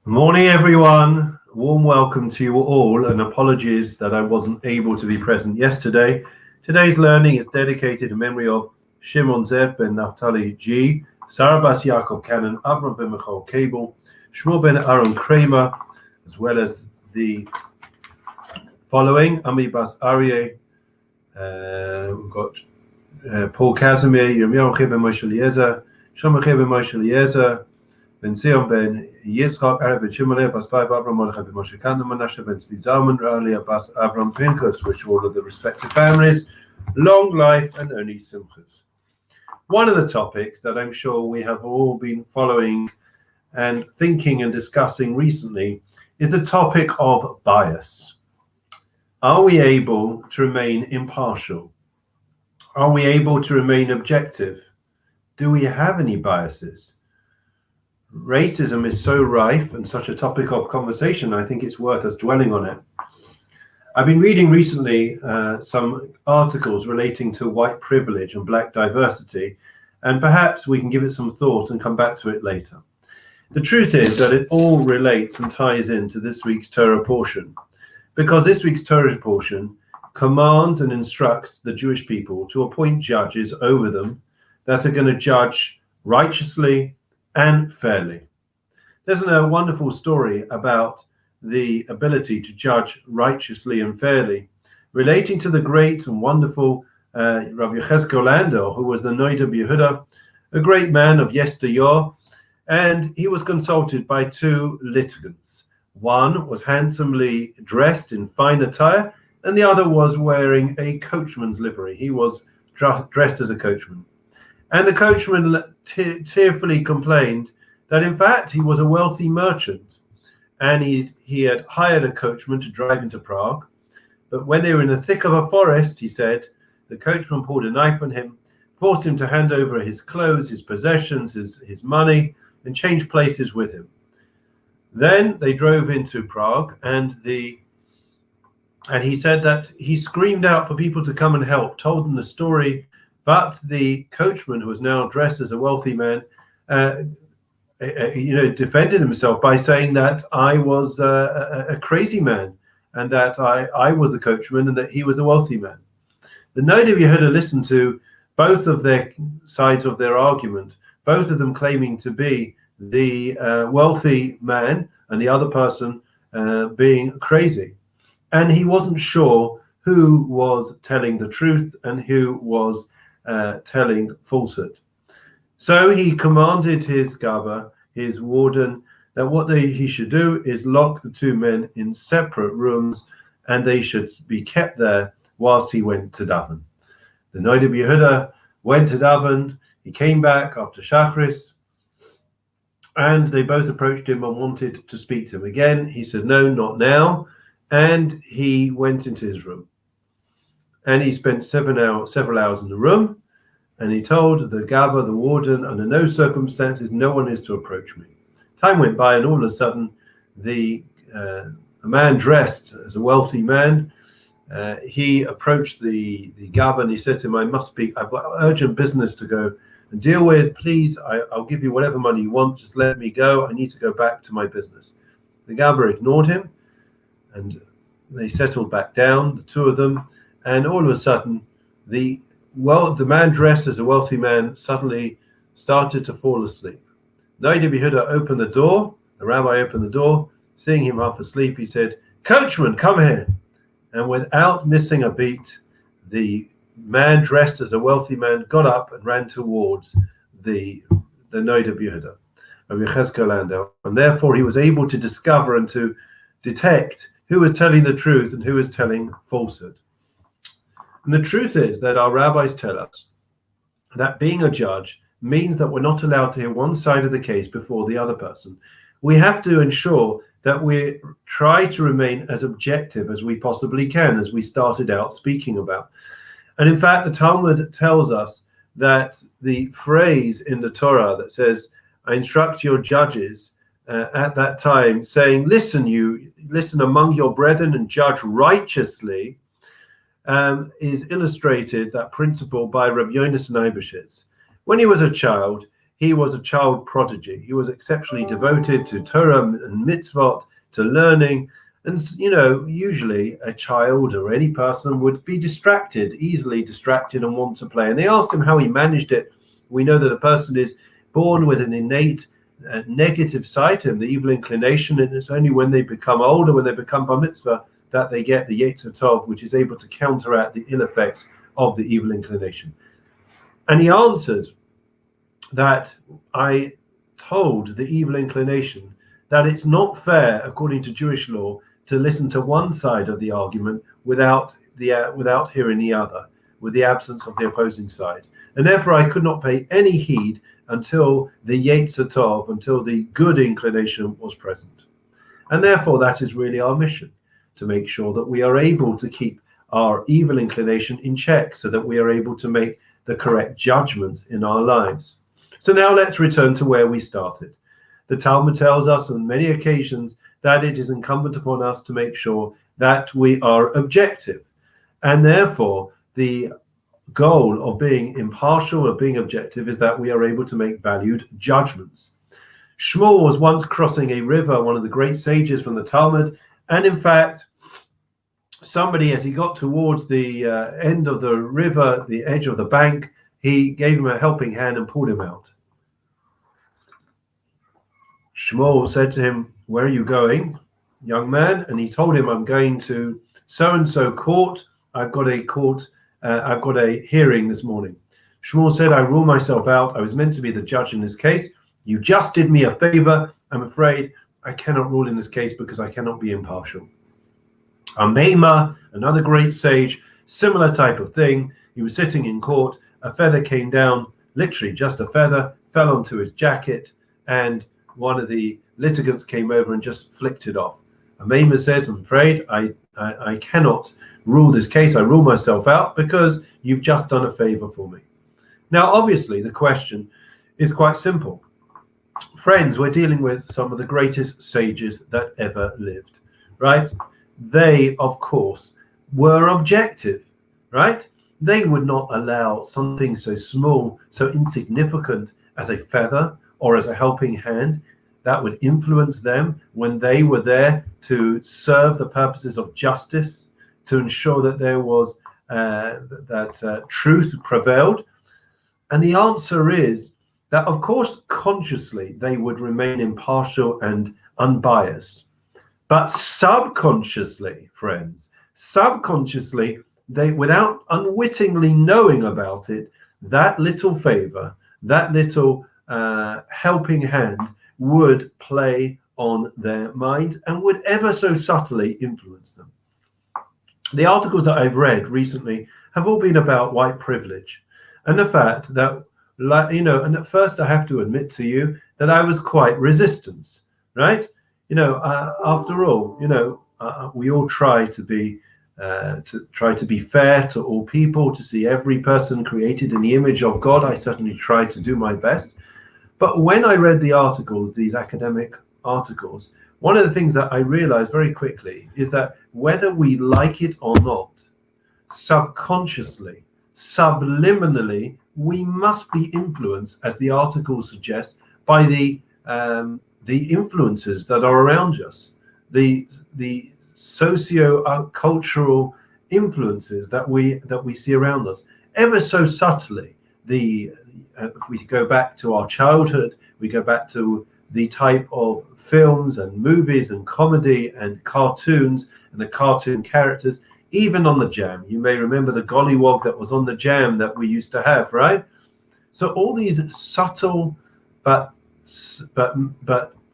Morning, everyone. Warm welcome to you all, and apologies that I wasn't able to be present yesterday. Today's learning is dedicated in memory of Shimon Zev ben Naftali G, Sarah Bas Yaakov Cannon, Avram ben Michal Cable, Shmuel ben Aaron Kramer, as well as the following: Ami Bas Aryeh, we've got Paul Casimir, Yirmiyahu ben Moshe Eliezer, Shlomo ben Moshe Eliezer, Ben Zion ben Yitzchak, Arab ben Shimon, Bas Five, Avram Mordechai ben Moshe Kanda, Menashe ben Tzvi Zalman, Rali Bas Avram Pinchas, which are all of the respective families. Long life and only simchas. One of the topics that I'm sure we have all been following and thinking and discussing recently is the topic of bias. Are we able to remain impartial? Are we able to remain objective? Do we have any biases? Racism is so rife and such a topic of conversation, I think it's worth us dwelling on it. I've been reading recently some articles relating to white privilege and black diversity, and perhaps we can give it some thought and come back to it later. The truth is that it all relates and ties into this week's Torah portion, because this week's Torah portion commands and instructs the Jewish people to appoint judges over them that are going to judge righteously and fairly. There's a wonderful story about the ability to judge righteously and fairly, relating to the great and wonderful Rabbi Yechezkel Landau, who was the Noida Yehuda, a great man of yesteryear, and he was consulted by two litigants. One was handsomely dressed in fine attire, and the other was wearing a coachman's livery. He was dressed as a coachman. And the coachman tearfully complained that, in fact, he was a wealthy merchant, and he had hired a coachman to drive into Prague. But when they were in the thick of a forest, he said, the coachman pulled a knife on him, forced him to hand over his clothes, his possessions, his money, and change places with him. Then they drove into Prague, and he said that he screamed out for people to come and help, told them the story. But the coachman, who was now dressed as a wealthy man, defended himself by saying that I was a crazy man, and that I was the coachman and that he was the wealthy man. The Noda Yehuda listened to both of their sides of their argument, both of them claiming to be the wealthy man and the other person being crazy. And he wasn't sure who was telling the truth and who was telling falsehood. So he commanded his Gaba, his warden, that what he should do is lock the two men in separate rooms, and they should be kept there whilst he went to daven. The Noda Yehuda went to daven. He came back after Shachris, and they both approached him and wanted to speak to him again. He said, no, not now, and he went into his room. And he spent several hours in the room, and he told the Gaba, the warden, under no circumstances, no one is to approach me. Time went by, and all of a sudden, the man dressed as a wealthy man, he approached the Gaba, and he said to him, I must speak. I've got urgent business to go and deal with. Please, I'll give you whatever money you want. Just let me go. I need to go back to my business. The Gaba ignored him, and they settled back down, the two of them. And all of a sudden, the man dressed as a wealthy man suddenly started to fall asleep. Noda Yehuda opened the door. The rabbi opened the door. Seeing him half asleep, he said, coachman, come here. And without missing a beat, the man dressed as a wealthy man got up and ran towards the Noda Yehuda, Rabbi Yechezkel Landau. And therefore, he was able to discover and to detect who was telling the truth and who was telling falsehood. And the truth is that our rabbis tell us that being a judge means that we're not allowed to hear one side of the case before the other person. We have to ensure that we try to remain as objective as we possibly can, as we started out speaking about. And in fact, the Talmud tells us that the phrase in the Torah that says, I instruct your judges at that time, saying, listen among your brethren and judge righteously, is illustrated, that principle, by Rabbi Yonasan Eibeshitz. When he was a child, he was a child prodigy. He was exceptionally devoted to Torah and mitzvot, to learning. And, usually a child or any person would be distracted, easily distracted, and want to play. And they asked him how he managed it. We know that a person is born with an innate negative side to him, the evil inclination, and it's only when they become older, when they become bar mitzvah, that they get the Yetzer Tov, which is able to counteract the ill effects of the evil inclination. And he answered that I told the evil inclination that it's not fair, according to Jewish law, to listen to one side of the argument without hearing the other, with the absence of the opposing side. And therefore I could not pay any heed until the Yetzer Tov, until the good inclination was present. And therefore that is really our mission, to make sure that we are able to keep our evil inclination in check, so that we are able to make the correct judgments in our lives. So now let's return to where we started. The Talmud tells us on many occasions that it is incumbent upon us to make sure that we are objective. And therefore, the goal of being impartial, of being objective, is that we are able to make valued judgments. Shmuel was once crossing a river, one of the great sages from the Talmud, and in fact, somebody, as he got towards the end of the river, the edge of the bank, he gave him a helping hand and pulled him out. Shmuel said to him, "Where are you going, young man?" And he told him, "I'm going to so-and-so court. I've got a hearing this morning." Shmuel said, "I rule myself out. I was meant to be the judge in this case. You just did me a favor. I'm afraid I cannot rule in this case because I cannot be impartial." Amema, another great sage, similar type of thing. He was sitting in court. A feather came down, literally just a feather, fell onto his jacket, and one of the litigants came over and just flicked it off. Amema says, "I'm afraid I cannot rule this case. I rule myself out because you've just done a favor for me." Now, obviously, the question is quite simple. Friends, we're dealing with some of the greatest sages that ever lived, right? They, of course, were objective, right? They would not allow something so small, so insignificant as a feather or as a helping hand that would influence them when they were there to serve the purposes of justice, to ensure that there was truth prevailed. And the answer is that, of course, consciously they would remain impartial and unbiased. But subconsciously, friends, they, without unwittingly knowing about it, that little favor, that little helping hand would play on their minds and would ever so subtly influence them. The articles that I've read recently have all been about white privilege and the fact that, and at first I have to admit to you that I was quite resistant, right? After all, we all try to be fair to all people, to see every person created in the image of God. I certainly try to do my best. But when I read the articles, these academic articles, one of the things that I realized very quickly is that whether we like it or not, subconsciously, subliminally, we must be influenced, as the articles suggest, by the influences that are around us, the socio-cultural influences that we see around us, ever so subtly. If we go back to our childhood, we go back to the type of films and movies and comedy and cartoons and the cartoon characters, even on the jam. You may remember the gollywog that was on the jam that we used to have, right? So all these subtle but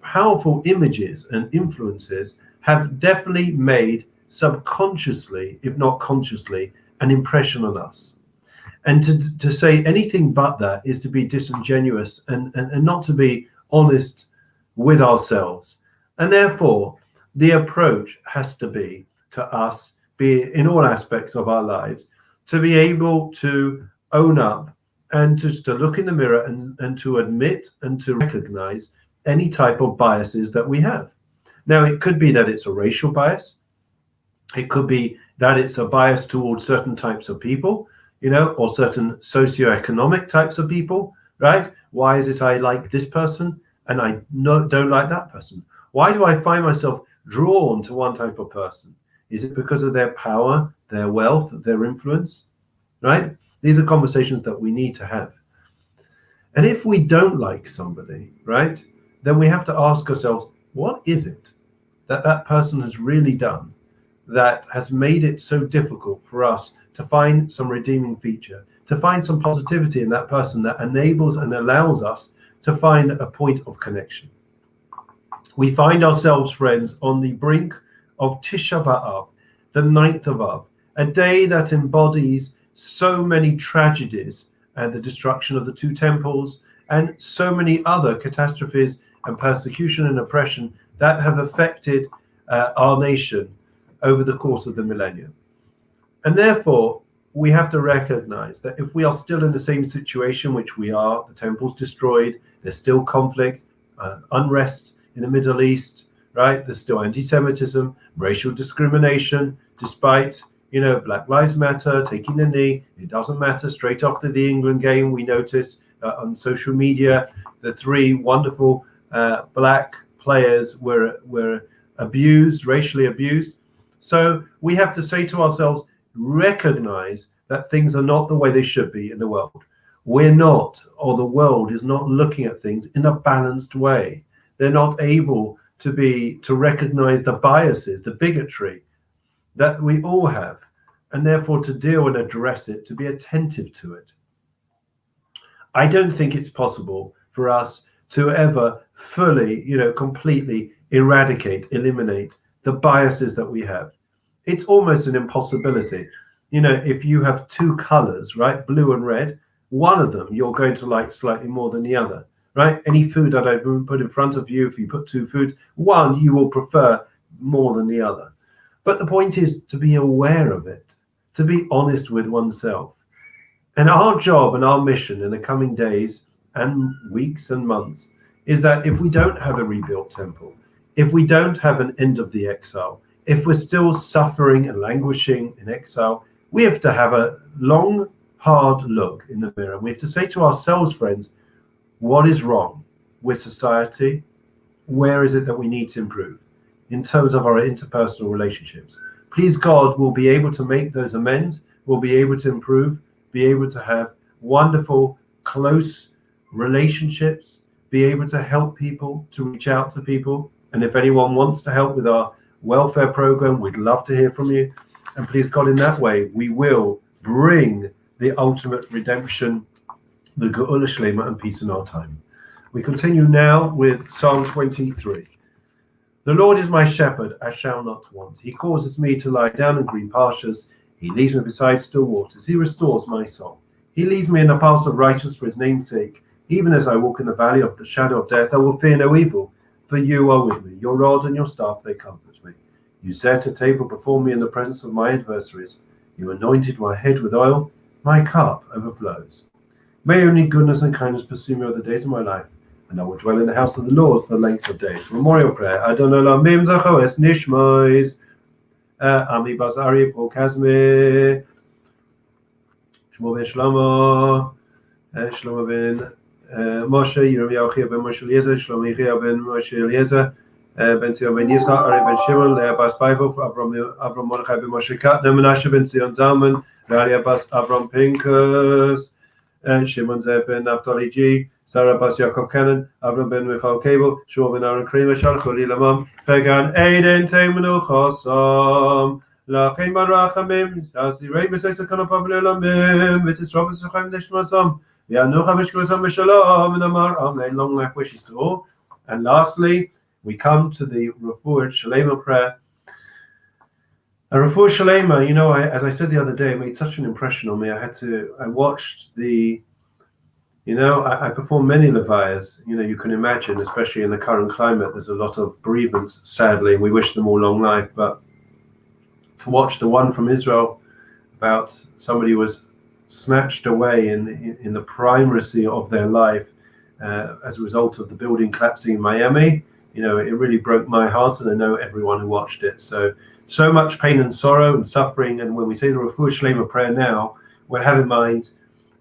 powerful images and influences have definitely made subconsciously, if not consciously, an impression on us. And to say anything but that is to be disingenuous and not to be honest with ourselves. And therefore, the approach has to be to us, be in all aspects of our lives, to be able to own up and just to look in the mirror and to admit and to recognize any type of biases that we have. Now, it could be that it's a racial bias. It could be that it's a bias towards certain types of people, or certain socioeconomic types of people, right? Why is it I like this person and I don't like that person? Why do I find myself drawn to one type of person? Is it because of their power, their wealth, their influence, right? These are conversations that we need to have. And if we don't like somebody, right, then we have to ask ourselves, what is it that that person has really done that has made it so difficult for us to find some redeeming feature, to find some positivity in that person that enables and allows us to find a point of connection? We find ourselves, friends, on the brink of Tisha B'Av, the 9th of Av, a day that embodies so many tragedies and the destruction of the two temples and so many other catastrophes and persecution and oppression that have affected our nation over the course of the millennium. And therefore, we have to recognize that if we are still in the same situation, which we are, the temple's destroyed, there's still conflict, unrest in the Middle East, right? There's still anti-Semitism, racial discrimination, despite, Black Lives Matter, taking the knee. It doesn't matter. Straight after the England game, we noticed on social media, the three wonderful black players were abused, racially abused. So we have to say to ourselves, recognize that things are not the way they should be in the world. We're not, or the world is not looking at things in a balanced way. They're not able to recognize the biases, the bigotry that we all have, and therefore to deal and address it, to be attentive to it. I don't think it's possible for us to ever fully, completely eliminate the biases that we have. It's almost an impossibility. If you have two colors, right, blue and red, one of them you're going to like slightly more than the other, right? Any food that I put in front of you, if you put two foods, one you will prefer more than the other. But the point is to be aware of it, to be honest with oneself. And our job and our mission in the coming days and weeks and months is that if we don't have a rebuilt temple, if we don't have an end of the exile, if we're still suffering and languishing in exile, we have to have a long, hard look in the mirror. We have to say to ourselves, friends, what is wrong with society? Where is it that we need to improve in terms of our interpersonal relationships? Please God, we'll be able to make those amends. We'll be able to improve, be able to have wonderful, close relationships, be able to help people, to reach out to people. And if anyone wants to help with our welfare program, we'd love to hear from you. And please God, in that way, we will bring the ultimate redemption, the Geula Shlema, and peace in our time. We continue now with Psalm 23. The Lord is my shepherd, I shall not want. He causes me to lie down in green pastures. He leads me beside still waters. He restores my soul. He leads me in the paths of righteousness for his name's sake. Even as I walk in the valley of the shadow of death, I will fear no evil, for you are with me. Your rod and your staff, they comfort me. You set a table before me in the presence of my adversaries. You anointed my head with oil. My cup overflows. May only goodness and kindness pursue me all the days of my life, and I will dwell in the house of the Lord for the length of days. Memorial prayer. Adonai Lamim Zachoes Nishmois. Ami Bazari Pokazme. Shmo ben Shlomo. Shlomo ben Moshe. Yirmiyahu ben Moshe Eliezer. Shlomo ben Moshe Eliezer. Ben Zion ben Yisrael, Ari ben Shimon, Leah bas Vaivov, Avram Mordechai ben Moshe Katna, Menashe ben Zion Zalman, Ralia bas Avram Pinkus, Shimon Zev ben Naphtali G, Sarah bas Yaakov Cannon, Avram ben Michal Cable, Shmuel ben Aaron Kremer, Shalchol Ilamam, Pegan Eiden Teimenu Chosam, Lachim Barachamim, Azirei Besesa Kanopam Lelamim, Vitis Robes Chaim Neshmasam, Yanucha Mishkusam Mishalom, and Amar Amen. Long life wishes to all. And lastly, we come to the Refuah Shalema prayer. A Refuah Shalema, as I said the other day, it made such an impression on me. I watched I performed many levayas. You can imagine, especially in the current climate, there's a lot of bereavements, sadly, and we wish them all long life. But to watch the one from Israel about somebody who was snatched away in the primacy of their life as a result of the building collapsing in Miami, it really broke my heart, and I know everyone who watched it. So much pain and sorrow and suffering. And when we say the Refuah Shlema prayer now, we'll have in mind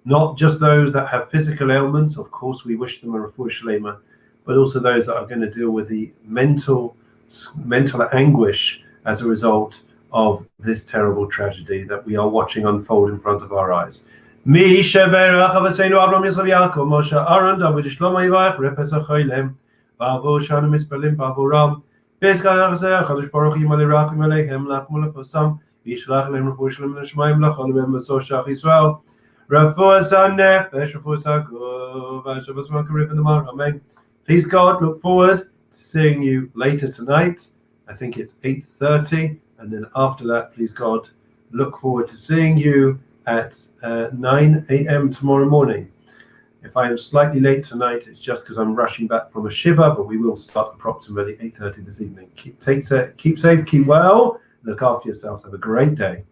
not just those that have physical ailments. Of course, we wish them a refuah shlema, but also those that are going to deal with the mental anguish as a result of this terrible tragedy that we are watching unfold in front of our eyes. Mi sheberach Avosenu Avram Yitzchak Yaakov Moshe Aaron David Shlomo Yivach Repes HaChoylem V'avo Shanu Mispalim V'avoram B'ezkar HaZeh HaKadosh Baruch Hu Yimalei Rachim Aleihem Lachmu Lefosam Yishlach Lehem Refuah Shlema L'Shamayim L'Chol Be'em Shach Yisrael Refuah HaNefesh Refuah HaGuf V'Shavas Makarif in the Mar. Amen. Please God, look forward to seeing you later tonight. I think it's 8:30, and then after that, please God, look forward to seeing you at 9 a.m. tomorrow morning. If I am slightly late tonight, it's just because I'm rushing back from a shiva, but we will start approximately 8:30 this evening. Keep safe, keep well, look after yourselves. Have a great day.